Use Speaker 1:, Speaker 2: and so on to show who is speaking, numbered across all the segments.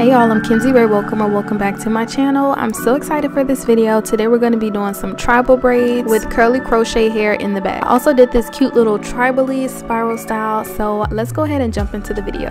Speaker 1: Hey y'all, I'm kinzeyrae. Welcome back to my channel. I'm so excited for this video. Today we're going to be doing some tribal braids with curly crochet hair in the back. I also did this cute little tribally spiral style, so let's go ahead and jump into the video.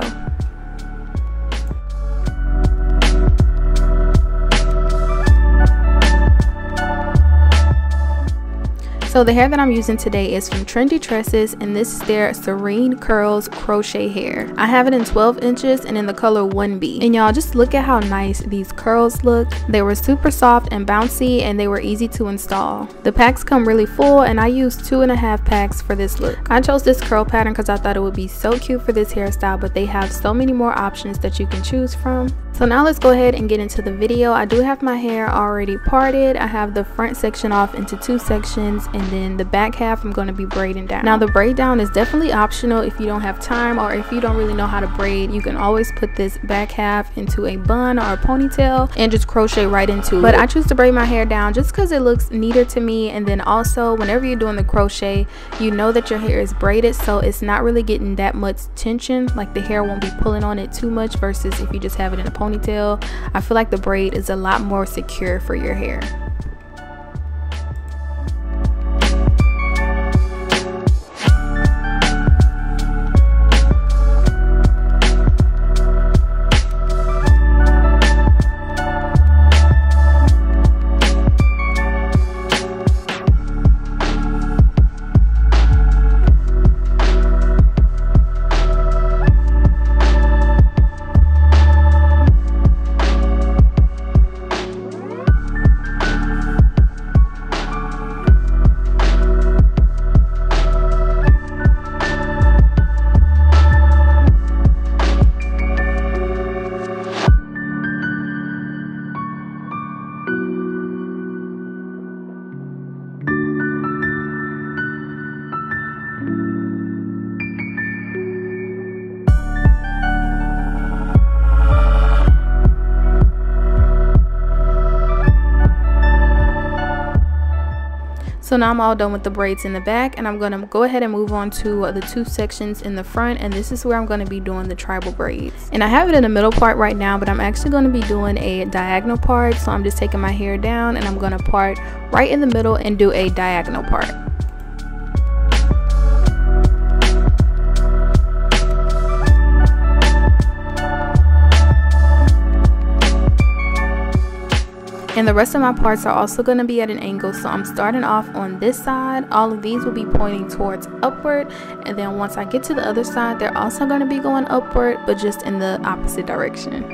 Speaker 1: So the hair that I'm using today is from Trendy Tresses, and this is their Serene Curls Crochet Hair. I have it in 12 inches and in the color 1B. And y'all, just look at how nice these curls look. They were super soft and bouncy, and they were easy to install. The packs come really full, and I used 2.5 packs for this look. I chose this curl pattern because I thought it would be so cute for this hairstyle, but they have so many more options that you can choose from. So now let's go ahead and get into the video. I do have my hair already parted. I have the front section off into 2 sections, and then the back half I'm going to be braiding down. Now the braid down is definitely optional if you don't have time, or if you don't really know how to braid. You can always put this back half into a bun or a ponytail and just crochet right into it. But I choose to braid my hair down just because it looks neater to me, and then also whenever you're doing the crochet, you know that your hair is braided, so it's not really getting that much tension. Like the hair won't be pulling on it too much versus if you just have it in a ponytail. I feel like the braid is a lot more secure for your hair. So now I'm all done with the braids in the back, and I'm going to go ahead and move on to the 2 sections in the front, and this is where I'm going to be doing the tribal braids. And I have it in the middle part right now, but I'm actually going to be doing a diagonal part. So I'm just taking my hair down and I'm going to part right in the middle and do a diagonal part. And the rest of my parts are also going to be at an angle, so I'm starting off on this side. All of these will be pointing towards upward, and then once I get to the other side, they're also going to be going upward, but just in the opposite direction.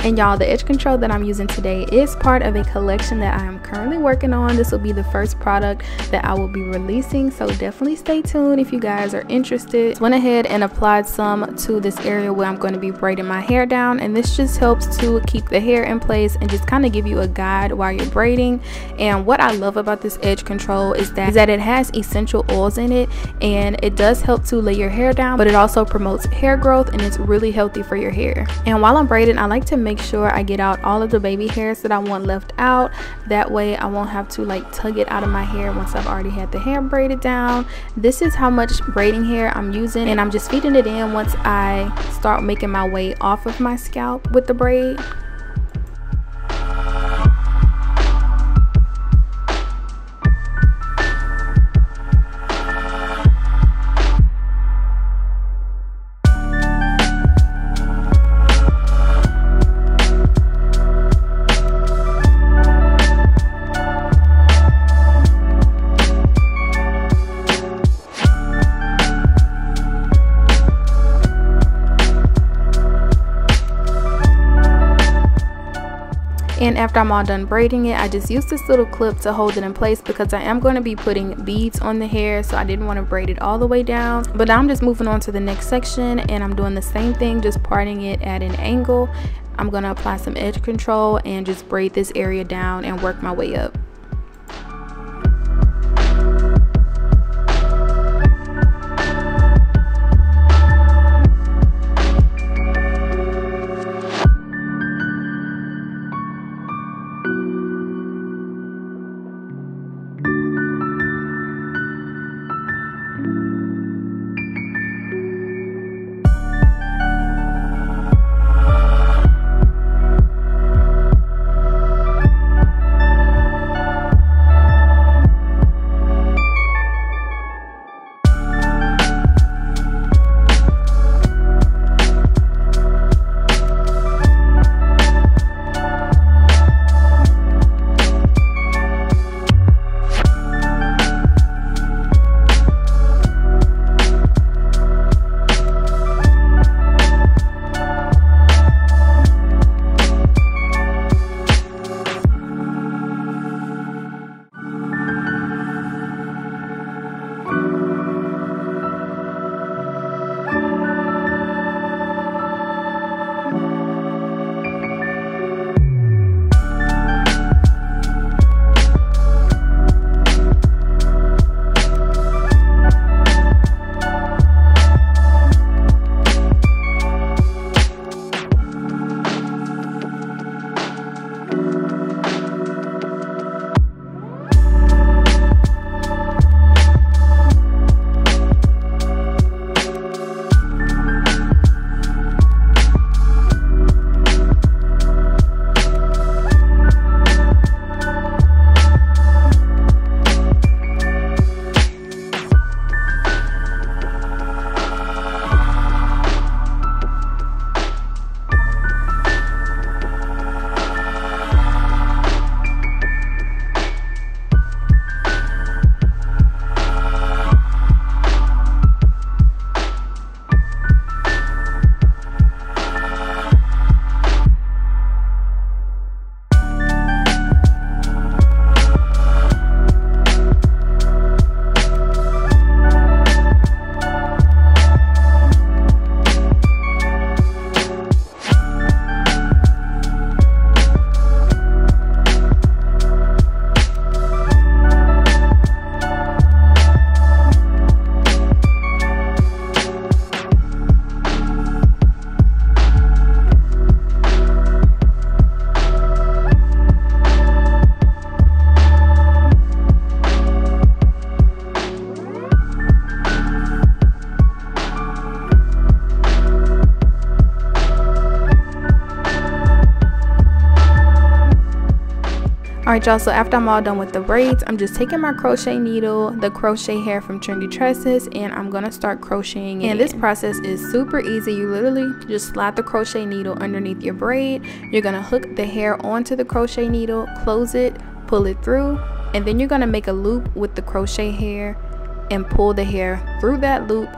Speaker 1: And y'all, the edge control that I'm using today is part of a collection that I am currently working on. This will be the first product that I will be releasing, so definitely stay tuned if you guys are interested. Went ahead and applied some to this area where I'm going to be braiding my hair down, and this just helps to keep the hair in place and just kind of give you a guide while you're braiding. And what I love about this edge control is that it has essential oils in it, and it does help to lay your hair down, but it also promotes hair growth, and it's really healthy for your hair. And while I'm braiding, I like to make sure I get out all of the baby hairs that I want left out. That way I won't have to like tug it out of my hair once I've already had the hair braided down. This is how much braiding hair I'm using, and I'm just feeding it in once I start making my way off of my scalp with the braid. And after I'm all done braiding it, I just used this little clip to hold it in place because I am going to be putting beads on the hair, so I didn't want to braid it all the way down. But now I'm just moving on to the next section, and I'm doing the same thing, just parting it at an angle. I'm going to apply some edge control and just braid this area down and work my way up. Alright y'all, so after I'm all done with the braids, I'm just taking my crochet needle, the crochet hair from Trendy Tresses, and I'm gonna start crocheting. And this process is super easy. You literally just slide the crochet needle underneath your braid. You're gonna hook the hair onto the crochet needle, close it, pull it through, and then you're gonna make a loop with the crochet hair and pull the hair through that loop,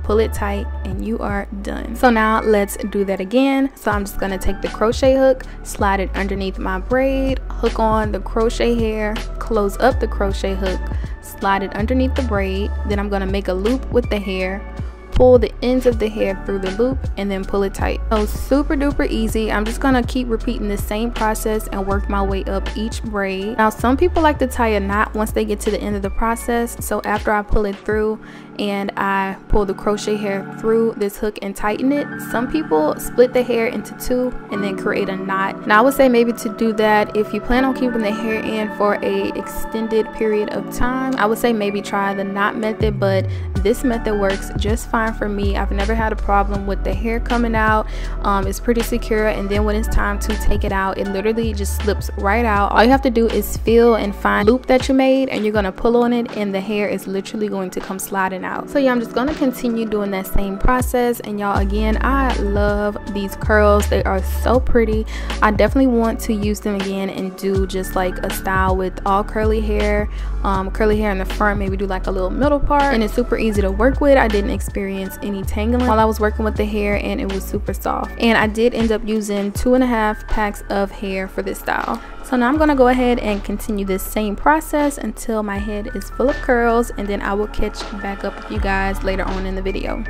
Speaker 1: pull it tight, and you are done. So now let's do that again. So I'm just gonna take the crochet hook, slide it underneath my braid, hook on the crochet hair, close up the crochet hook, slide it underneath the braid. Then I'm gonna make a loop with the hair, pull the ends of the hair through the loop, and then pull it tight. So super duper easy. I'm just gonna keep repeating the same process and work my way up each braid. Now some people like to tie a knot once they get to the end of the process. So after I pull it through and I pull the crochet hair through this hook and tighten it, some people split the hair into two and then create a knot. Now I would say maybe to do that, if you plan on keeping the hair in for a extended period of time, I would say maybe try the knot method, but this method works just fine for me. I've never had a problem with the hair coming out. It's pretty secure, and then when it's time to take it out, it literally just slips right out. All you have to do is feel and find the loop that you made, and you're gonna pull on it and the hair is literally going to come sliding out. So yeah, I'm just gonna continue doing that same process. And y'all, again, I love these curls. They are so pretty. I definitely want to use them again and do just like a style with all curly hair in the front, maybe do like a little middle part. And it's super easy to work with. I didn't experience any tangling while I was working with the hair, and it was super soft. And I did end up using 2.5 packs of hair for this style. So now I'm gonna go ahead and continue this same process until my head is full of curls, and then I will catch back up with you guys later on in the video.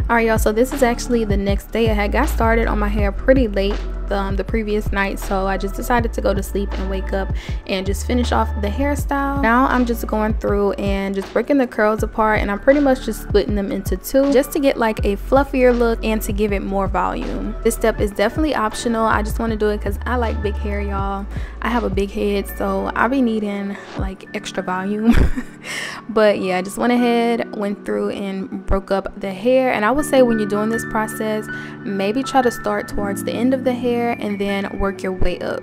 Speaker 1: Alright y'all, so this is actually the next day. I had got started on my hair pretty late the previous night, so I just decided to go to sleep and wake up and just finish off the hairstyle. Now I'm just going through and just breaking the curls apart, and I'm pretty much just splitting them into two just to get like a fluffier look and to give it more volume. This step is definitely optional. I just want to do it because I like big hair, y'all. I have a big head, so I'll be needing like extra volume. But yeah, I just went ahead, went through and broke up the hair. And I would say when you're doing this process, maybe try to start towards the end of the hair and then work your way up.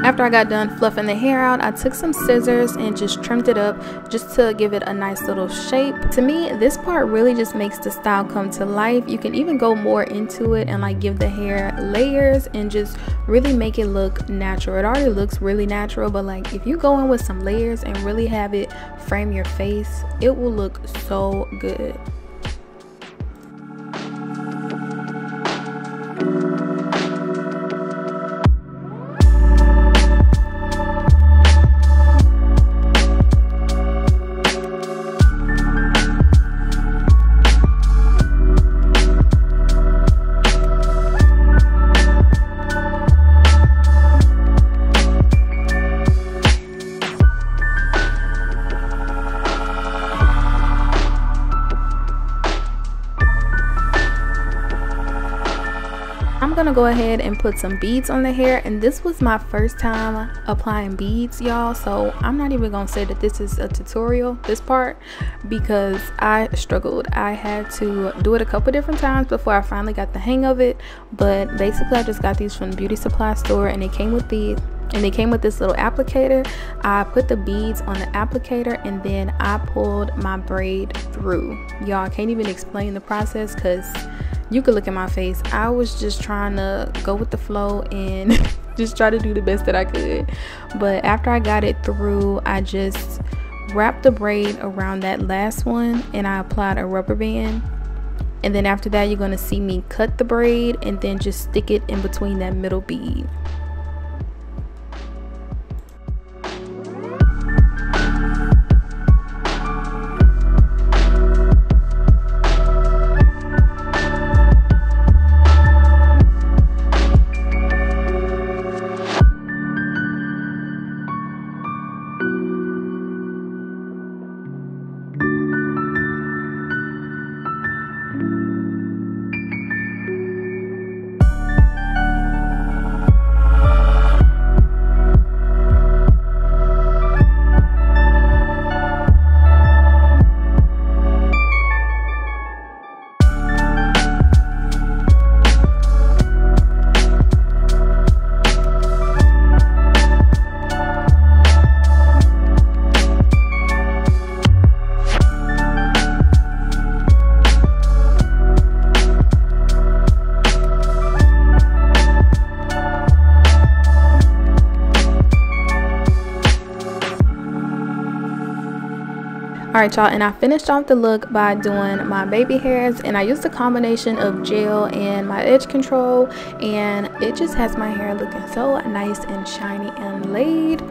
Speaker 1: After I got done fluffing the hair out, I took some scissors and just trimmed it up just to give it a nice little shape. To me, this part really just makes the style come to life. You can even go more into it and like give the hair layers and just really make it look natural. It already looks really natural, but like if you go in with some layers and really have it frame your face, it will look so good. I'm gonna go ahead and put some beads on the hair, and this was my first time applying beads, y'all, so I'm not even gonna say that this is a tutorial, this part, because I struggled. I had to do it a couple different times before I finally got the hang of it. But basically I just got these from the beauty supply store, and they came with this little applicator. I put the beads on the applicator, and then I pulled my braid through. Y'all, I can't even explain the process because you could look at my face. I was just trying to go with the flow and just try to do the best that I could. But after I got it through, I just wrapped the braid around that last one, and I applied a rubber band. And then after that, you're going to see me cut the braid and then just stick it in between that middle bead. Alright y'all, and I finished off the look by doing my baby hairs, and I used a combination of gel and my edge control, and it just has my hair looking so nice and shiny and laid.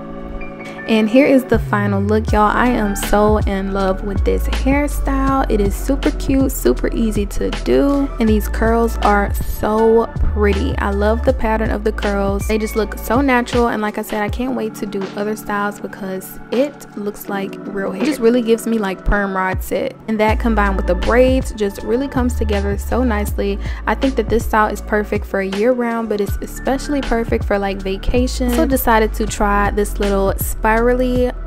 Speaker 1: And here is the final look, y'all. I am so in love with this hairstyle. It is super cute, super easy to do, and these curls are so pretty. I love the pattern of the curls. They just look so natural, and like I said, I can't wait to do other styles because it looks like real hair. It just really gives me like perm rod set, and that combined with the braids just really comes together so nicely. I think that this style is perfect for year round, but it's especially perfect for like vacation. So decided to try this little spirally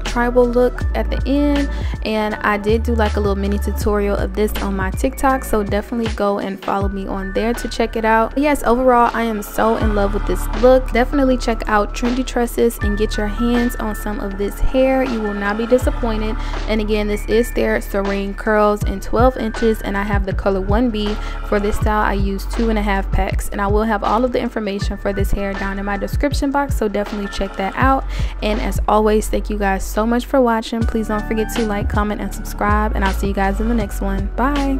Speaker 1: tribal look at the end, and I did do like a little mini tutorial of this on my TikTok, so definitely go and follow me on there to check it out. But yes, overall I am so in love with this look. Definitely check out Trendy Tresses and get your hands on some of this hair. You will not be disappointed. And again, this is their Serene curls in 12 inches, and I have the color 1B. For this style I use 2.5 packs, and I will have all of the information for this hair down in my description box, so definitely check that out. And as always, thank you guys so much for watching. Please don't forget to like, comment, and subscribe, and I'll see you guys in the next one. Bye.